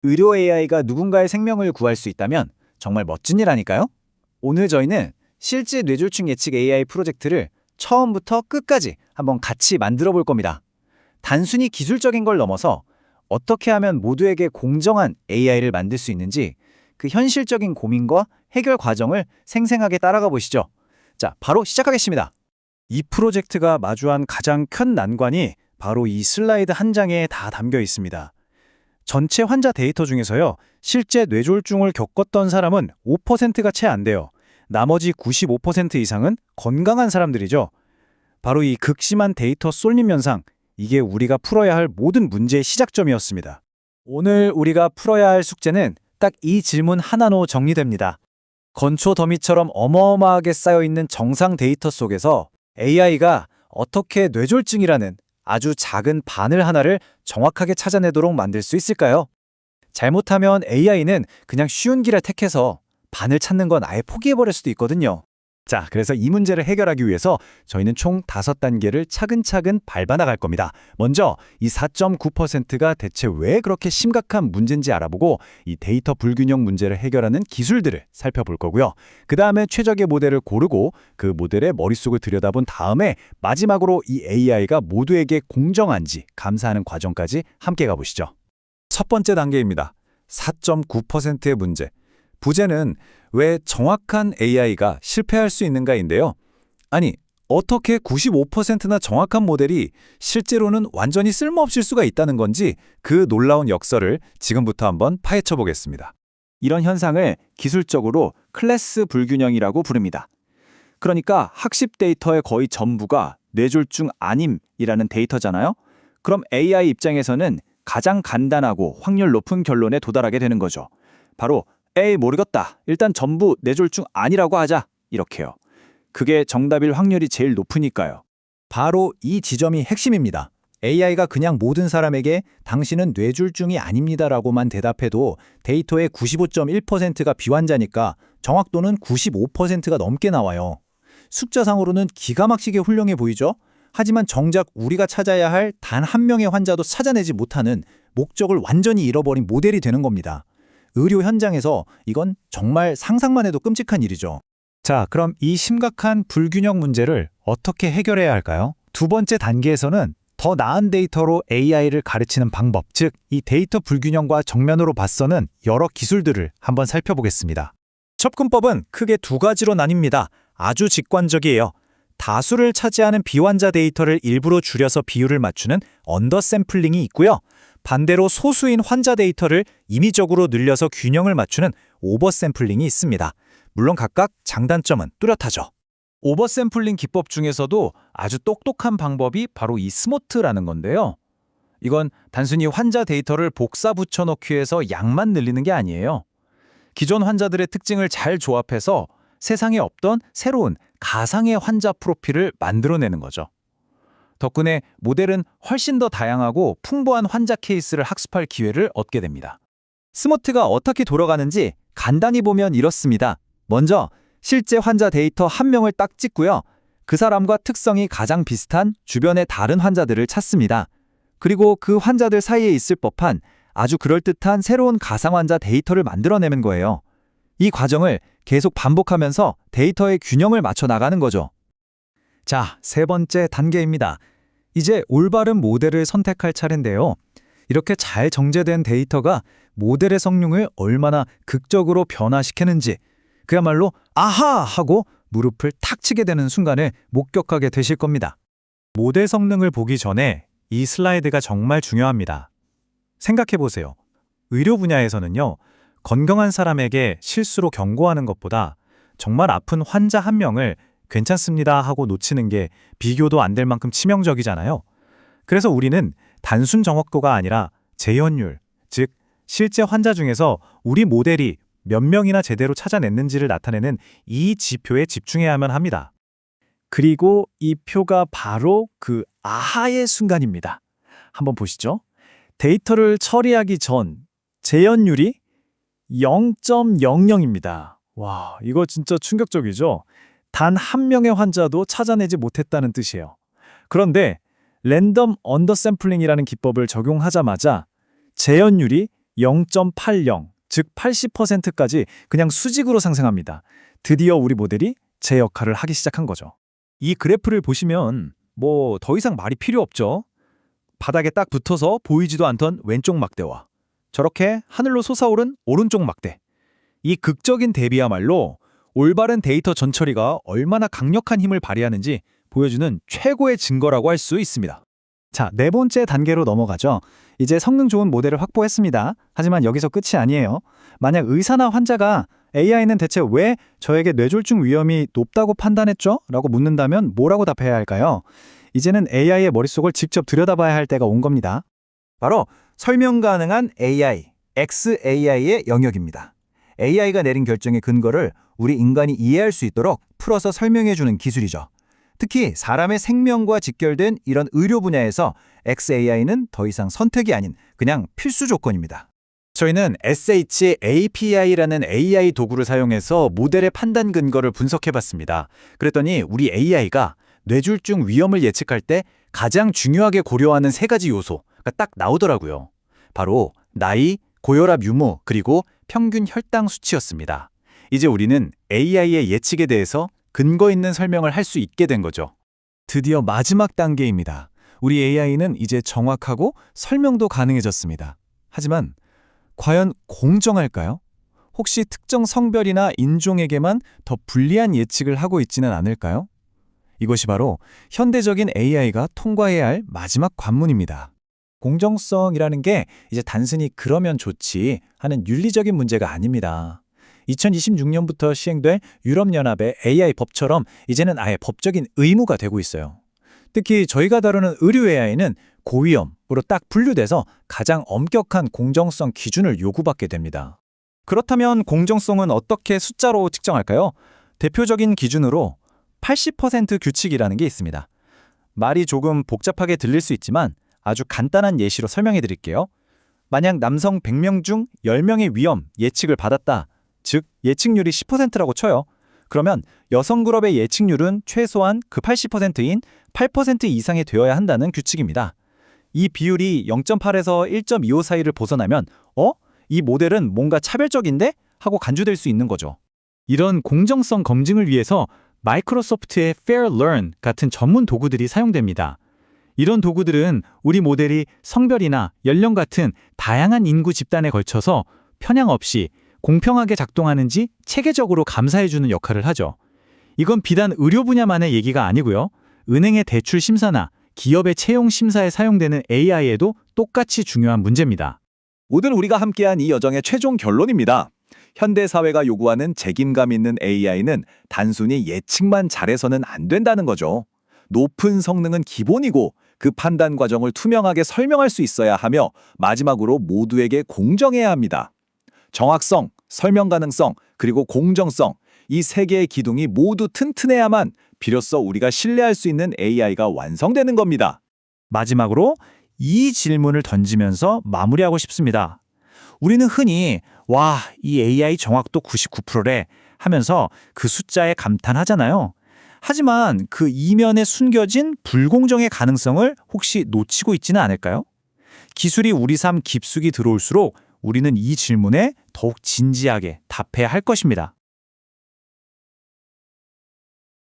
의료 AI가 누군가의 생명을 구할 수 있다면 정말 멋진 일 아닐까요? 오늘 저희는 실제 뇌졸중 예측 AI 프로젝트를 처음부터 끝까지 한번 같이 만들어 볼 겁니다. 단순히 기술적인 걸 넘어서 어떻게 하면 모두에게 공정한 AI를 만들 수 있는지 그 현실적인 고민과 해결 과정을 생생하게 따라가 보시죠. 자, 바로 시작하겠습니다. 이 프로젝트가 마주한 가장 큰 난관이 바로 이 슬라이드 한 장에 다 담겨 있습니다. 전체 환자 데이터 중에서요, 실제 뇌졸중을 겪었던 사람은 5%가 채 안 돼요. 나머지 95% 이상은 건강한 사람들이죠. 바로 이 극심한 데이터 쏠림 현상, 이게 우리가 풀어야 할 모든 문제의 시작점이었습니다. 오늘 우리가 풀어야 할 숙제는 딱 이 질문 하나로 정리됩니다. 건초 더미처럼 어마어마하게 쌓여있는 정상 데이터 속에서 AI가 어떻게 뇌졸중이라는 아주 작은 바늘 하나를 정확하게 찾아내도록 만들 수 있을까요? 잘못하면 AI는 그냥 쉬운 길을 택해서 바늘 찾는 건 아예 포기해버릴 수도 있거든요. 자, 그래서 이 문제를 해결하기 위해서 저희는 총 5단계를 차근차근 밟아나갈 겁니다. 먼저 이 4.9%가 대체 왜 그렇게 심각한 문제인지 알아보고 이 데이터 불균형 문제를 해결하는 기술들을 살펴볼 거고요. 그 다음에 최적의 모델을 고르고 그 모델의 머릿속을 들여다본 다음에 마지막으로 이 AI가 모두에게 공정한지 감사하는 과정까지 함께 가보시죠. 첫 번째 단계입니다. 4.9%의 문제. 부제는 왜 정확한 AI가 실패할 수 있는가인데요. 아니, 어떻게 95%나 정확한 모델이 실제로는 완전히 쓸모없을 수가 있다는 건지 그 놀라운 역설을 지금부터 한번 파헤쳐 보겠습니다. 이런 현상을 기술적으로 클래스 불균형이라고 부릅니다. 그러니까 학습 데이터의 거의 전부가 뇌졸중 아님이라는 데이터잖아요. 그럼 AI 입장에서는 가장 간단하고 확률 높은 결론에 도달하게 되는 거죠. 바로 에이 모르겠다. 일단 전부 뇌졸중 아니라고 하자. 이렇게요. 그게 정답일 확률이 제일 높으니까요. 바로 이 지점이 핵심입니다. AI가 그냥 모든 사람에게 당신은 뇌졸중이 아닙니다라고만 대답해도 데이터의 95.1%가 비환자니까 정확도는 95%가 넘게 나와요. 숫자상으로는 기가 막히게 훌륭해 보이죠? 하지만 정작 우리가 찾아야 할 단 한 명의 환자도 찾아내지 못하는 목적을 완전히 잃어버린 모델이 되는 겁니다. 의료 현장에서 이건 정말 상상만 해도 끔찍한 일이죠. 자, 그럼 이 심각한 불균형 문제를 어떻게 해결해야 할까요? 두 번째 단계에서는 더 나은 데이터로 AI를 가르치는 방법, 즉 이 데이터 불균형과 정면으로 맞서는 여러 기술들을 한번 살펴보겠습니다. 접근법은 크게 두 가지로 나뉩니다. 아주 직관적이에요. 다수를 차지하는 비환자 데이터를 일부러 줄여서 비율을 맞추는 언더샘플링이 있고요. 반대로 소수인 환자 데이터를 임의적으로 늘려서 균형을 맞추는 오버샘플링이 있습니다. 물론 각각 장단점은 뚜렷하죠. 오버샘플링 기법 중에서도 아주 똑똑한 방법이 바로 이 스모트라는 건데요. 이건 단순히 환자 데이터를 복사 붙여넣기 위해서 양만 늘리는 게 아니에요. 기존 환자들의 특징을 잘 조합해서 세상에 없던 새로운 가상의 환자 프로필을 만들어내는 거죠. 덕분에 모델은 훨씬 더 다양하고 풍부한 환자 케이스를 학습할 기회를 얻게 됩니다. 스모트가 어떻게 돌아가는지 간단히 보면 이렇습니다. 먼저 실제 환자 데이터 한 명을 딱 찍고요. 그 사람과 특성이 가장 비슷한 주변의 다른 환자들을 찾습니다. 그리고 그 환자들 사이에 있을 법한 아주 그럴듯한 새로운 가상 환자 데이터를 만들어내는 거예요. 이 과정을 계속 반복하면서 데이터의 균형을 맞춰 나가는 거죠. 자, 세 번째 단계입니다. 이제 올바른 모델을 선택할 차례인데요. 이렇게 잘 정제된 데이터가 모델의 성능을 얼마나 극적으로 변화시키는지 그야말로 아하! 하고 무릎을 탁 치게 되는 순간을 목격하게 되실 겁니다. 모델 성능을 보기 전에 이 슬라이드가 정말 중요합니다. 생각해 보세요. 의료 분야에서는요. 건강한 사람에게 실수로 경고하는 것보다 정말 아픈 환자 한 명을 괜찮습니다 하고 놓치는 게 비교도 안 될 만큼 치명적이잖아요. 그래서 우리는 단순 정확도가 아니라 재현율, 즉 실제 환자 중에서 우리 모델이 몇 명이나 제대로 찾아냈는지를 나타내는 이 지표에 집중해야만 합니다. 그리고 이 표가 바로 그 아하의 순간입니다. 한번 보시죠. 데이터를 처리하기 전 재현율이 0.00입니다. 와, 이거 진짜 충격적이죠? 단 한 명의 환자도 찾아내지 못했다는 뜻이에요. 그런데 랜덤 언더샘플링이라는 기법을 적용하자마자 재현율이 0.80, 즉 80%까지 그냥 수직으로 상승합니다. 드디어 우리 모델이 제 역할을 하기 시작한 거죠. 이 그래프를 보시면 뭐 더 이상 말이 필요 없죠. 바닥에 딱 붙어서 보이지도 않던 왼쪽 막대와 저렇게 하늘로 솟아오른 오른쪽 막대. 이 극적인 대비야말로 올바른 데이터 전처리가 얼마나 강력한 힘을 발휘하는지 보여주는 최고의 증거라고 할 수 있습니다. 자, 네 번째 단계로 넘어가죠. 이제 성능 좋은 모델을 확보했습니다. 하지만 여기서 끝이 아니에요. 만약 의사나 환자가 AI는 대체 왜 저에게 뇌졸중 위험이 높다고 판단했죠? 라고 묻는다면 뭐라고 답해야 할까요? 이제는 AI의 머릿속을 직접 들여다봐야 할 때가 온 겁니다. 바로 설명 가능한 AI, XAI의 영역입니다. AI가 내린 결정의 근거를 우리 인간이 이해할 수 있도록 풀어서 설명해주는 기술이죠. 특히 사람의 생명과 직결된 이런 의료 분야에서 XAI는 더 이상 선택이 아닌 그냥 필수 조건입니다. 저희는 SHAPI라는 AI 도구를 사용해서 모델의 판단 근거를 분석해봤습니다. 그랬더니 우리 AI가 뇌졸중 위험을 예측할 때 가장 중요하게 고려하는 세 가지 요소가 딱 나오더라고요. 바로 나이, 고혈압 유무, 그리고 평균 혈당 수치였습니다. 이제 우리는 AI의 예측에 대해서 근거 있는 설명을 할 수 있게 된 거죠. 드디어 마지막 단계입니다. 우리 AI는 이제 정확하고 설명도 가능해졌습니다. 하지만 과연 공정할까요? 혹시 특정 성별이나 인종에게만 더 불리한 예측을 하고 있지는 않을까요? 이것이 바로 현대적인 AI가 통과해야 할 마지막 관문입니다. 공정성이라는 게 이제 단순히 그러면 좋지 하는 윤리적인 문제가 아닙니다. 2026년부터 시행될 유럽연합의 AI 법처럼 이제는 아예 법적인 의무가 되고 있어요. 특히 저희가 다루는 의료 AI는 고위험으로 딱 분류돼서 가장 엄격한 공정성 기준을 요구받게 됩니다. 그렇다면 공정성은 어떻게 숫자로 측정할까요? 대표적인 기준으로 80% 규칙이라는 게 있습니다. 말이 조금 복잡하게 들릴 수 있지만 아주 간단한 예시로 설명해 드릴게요. 만약 남성 100명 중 10명의 위험 예측을 받았다. 즉 예측률이 10%라고 쳐요. 그러면 여성 그룹의 예측률은 최소한 그 80%인 8% 이상이 되어야 한다는 규칙입니다. 이 비율이 0.8에서 1.25 사이를 벗어나면 이 모델은 뭔가 차별적인데? 하고 간주될 수 있는 거죠. 이런 공정성 검증을 위해서 마이크로소프트의 FairLearn 같은 전문 도구들이 사용됩니다. 이런 도구들은 우리 모델이 성별이나 연령 같은 다양한 인구 집단에 걸쳐서 편향 없이 공평하게 작동하는지 체계적으로 감사해주는 역할을 하죠. 이건 비단 의료 분야만의 얘기가 아니고요. 은행의 대출 심사나 기업의 채용 심사에 사용되는 AI에도 똑같이 중요한 문제입니다. 오늘 우리가 함께한 이 여정의 최종 결론입니다. 현대 사회가 요구하는 책임감 있는 AI는 단순히 예측만 잘해서는 안 된다는 거죠. 높은 성능은 기본이고 그 판단 과정을 투명하게 설명할 수 있어야 하며 마지막으로 모두에게 공정해야 합니다. 정확성, 설명 가능성, 그리고 공정성, 이 세 개의 기둥이 모두 튼튼해야만 비로소 우리가 신뢰할 수 있는 AI가 완성되는 겁니다. 마지막으로 이 질문을 던지면서 마무리하고 싶습니다. 우리는 흔히 이 AI 정확도 99%래 하면서 그 숫자에 감탄하잖아요. 하지만 그 이면에 숨겨진 불공정의 가능성을 혹시 놓치고 있지는 않을까요? 기술이 우리 삶 깊숙이 들어올수록 우리는 이 질문에 더욱 진지하게 답해야 할 것입니다.